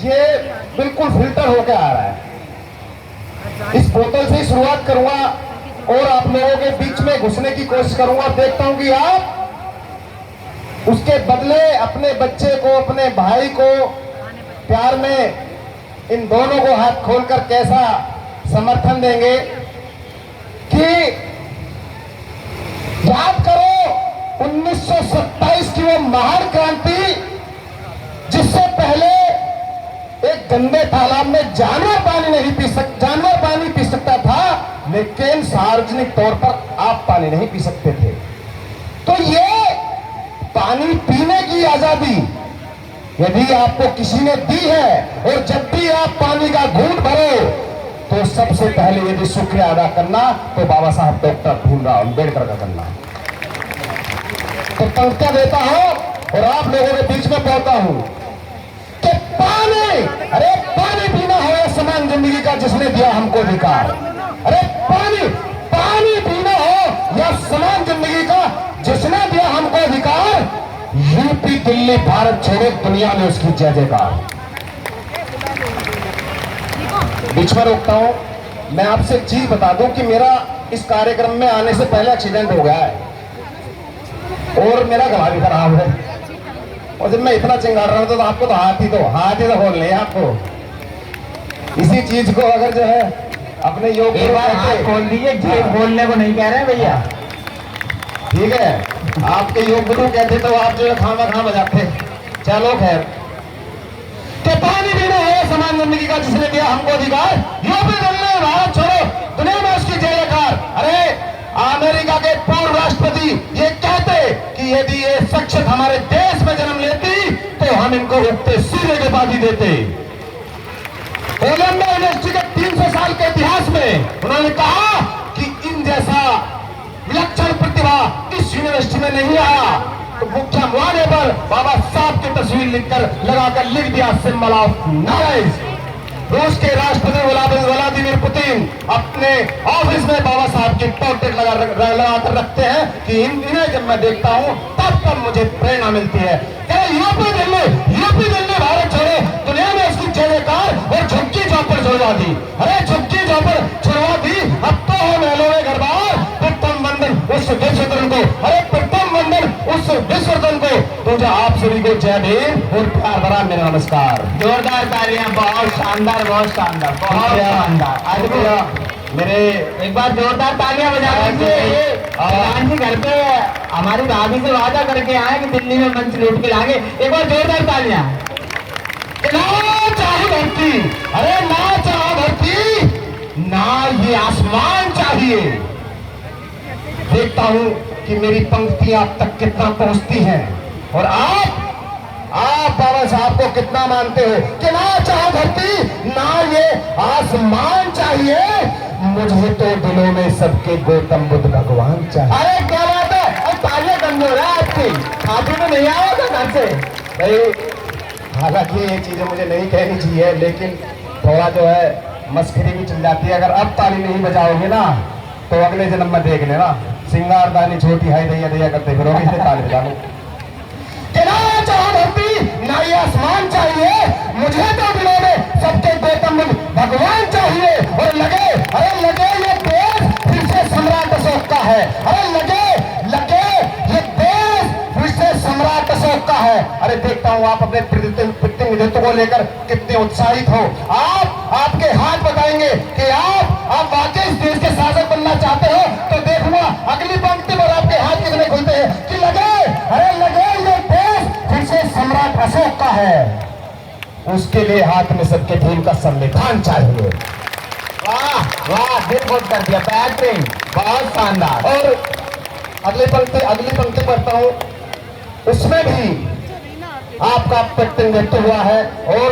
ये बिल्कुल फिल्टर होकर आ रहा है। इस बोतल से ही शुरुआत करूंगा और आप लोगों के बीच में घुसने की कोशिश करूंगा। देखता हूं कि आप उसके बदले अपने बच्चे को, अपने भाई को प्यार में इन दोनों को हाथ खोलकर कैसा समर्थन देंगे। कि याद करो 1927 की वो महान क्रांति, जिससे पहले एक गंदे तालाब में जानवर पानी पी सकता था, लेकिन सार्वजनिक तौर पर आप पानी नहीं पी सकते थे। तो ये पानी पीने की आजादी यदि आपको किसी ने दी है, और जब भी आप पानी का घूंट भरो तो सबसे पहले यदि शुक्रिया अदा करना तो बाबा साहब डॉक्टर भीमराव अम्बेडकर का करना। तो पंक्तियां देता हूं और आप लोगों के बीच में बोलता हूं कि पानी, अरे पानी पीना है समान जिंदगी का जिसने दिया हमको अधिकार। अरे पानी पीना हो या समान जिंदगी का जिसने दिया हमको अधिकार। यूपी दिल्ली भारत छोड़ो, दुनिया में उसकी जय जयकार। बीच में रोकता हूं। मैं आपसे एक चीज बता दूं कि मेरा इस कार्यक्रम में आने से पहले एक्सीडेंट हो गया है और मेरा गला भी खराब है। और जब मैं इतना चिंगार रहा हूं तो आपको तो हाथ ही तो खोलने हैं आपको। इसी चीज को अगर जो है अपने योग हाथ खोल दीजिए, जेब खोलने को नहीं कह रहे हैं भैया, ठीक है। आपके योग गुरु कहते तो आप जो है खामा बजाते। चलो खैर, कि पानी पीना है समान जिंदगी का जिसने दिया हमको अधिकार। यूपी दिल्ली भारत छोड़ो, दुनिया में उसकी जय जयकार। अरे अमेरिका के पूर्व राष्ट्रपति ये कहते कि यदि ये शख्सियत हमारे देश में जन्म लेती तो हम इनको उगते सूर्य की उपाधि देते। कोलंबिया यूनिवर्सिटी के 300 साल के इतिहास में उन्होंने कहा कि इन जैसा विलक्षण प्रतिभा इस यूनिवर्सिटी में नहीं आया। तो मुख्य मुहाने पर बाबा साहब की तस्वीर लगाकर लिख दिया सिंबल ऑफ नॉलेज। रूस के राष्ट्रपति व्लादिमीर पुतिन अपने ऑफिस में बाबा साहब की पोर्ट्रेट लगाकर रखते हैं कि इन्हें जब मैं देखता हूं तब मुझे प्रेरणा मिलती है। यूपी दिल्ली भारत छोड़ो, दुनिया में उसकी जय जयकार। और झुग्गी झोपड़ छुड़वा दी। अरे झुग्गी झोपड़ छुड़वा दी। अब तो हो महलों में घर बार। प्रथम वंदन उस विश्वधन को, अरे प्रथम वंदन उस विश्वधन को। तुझे आप सभी को जय भीम और प्यार भरा मेरा नमस्कार। जोरदार तालियां, बहुत शानदार, बहुत शानदार, बहुत शानदार। आज भी मेरे एक बार जोरदार तालियां बजा दीजिए। प्रधान जी घर पे हमारी भाभी से वादा करके आए कि दिल्ली में मंच लूट के लाएंगे। एक बार जोरदार तालियां। ना चाहे धरती, अरे ना चाहे धरती, ना ये आसमान चाहिए। देखता हूं कि मेरी पंक्तियां आप तक कितना पहुंचती हैं और आप बाबा साहब को कितना मानते हो। कि ना चाहे धरती, ना ये आसमान चाहिए, मुझे तो दिलों में सबके गौतम बुद्ध भगवान चाहिए। अरे क्या बात है, अब तालियां बंद हो रहा है आपकी। आप में नहीं आया था घर से भाई। हालांकि ये चीजें मुझे नहीं कहनी चाहिए, लेकिन थोड़ा जो है मस्करी भी चल जाती है। अगर अब ताली नहीं बजाओगे ना तो अगले जन्म में देख लेना, सिंगारदानी छोटी है दैया दैया करते फिरोगे, इसलिए ताली बजा लो। ना चाहे धरती, ना ये आसमान चाहिए, मुझे तो दिलों में सबके गौतम बुद्ध भगवान चाहिए। और लगे ये देश फिर से सम्राट अशोक का है। अरे लगे ये देश फिर से सम्राट अशोक का है। अरे देखता हूँ आप अपने प्रतिनिधित्व को लेकर कितने उत्साहित हो। आपके हाथ बताएंगे कि आप वाकई इस देश के शासक बनना चाहते हो। तो देखूंगा अगली पंक्ति पर आपके हाथ कितने खुलते हैं कि लगे ये देश फिर से सम्राट अशोक का है। उसके लिए हाथ में सबके भीम का संविधान चाहिए। वाह वाह, दिल खोल कर दिया, बेहतरीन, बहुत शानदार। और अगली पंक्ति पढ़ता हूं, उसमें भी आपका प्रतिनिधित्व हुआ है। और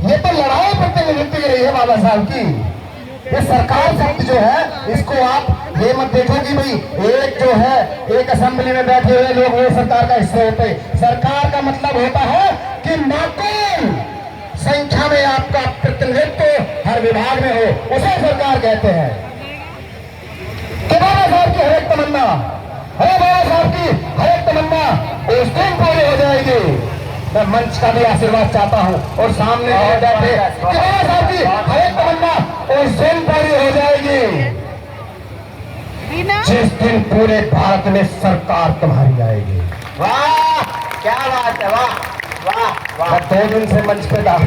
ये तो लड़ाई प्रतिनिधित्व की रही है बाबा साहब की। ये सरकार शब्द जो है इसको आप ये मत देखो कि भाई एक जो है एक असेंबली में बैठे हुए लोग वो सरकार का हिस्सा होते हैं। सरकार का मतलब होता है कि माकूल संख्या में आपका प्रतिनिधित्व हर विभाग में हो, उसे सरकार कहते हैं। कि बाबा साहब की हर एक तमन्ना, बाबा साहब की हर एक तमन्ना उस दिन पूरी हो जाएगी। मैं मंच का भी आशीर्वाद चाहता हूँ और सामने बैठे साहब की हर एक तमन्ना उस दिन पूरी हो जाएगी जिस दिन पूरे भारत में सरकार तुम्हारी आएगी। वाह क्या बात है, वाह वाह वाह। मैं 2 दिन से मंच पे था।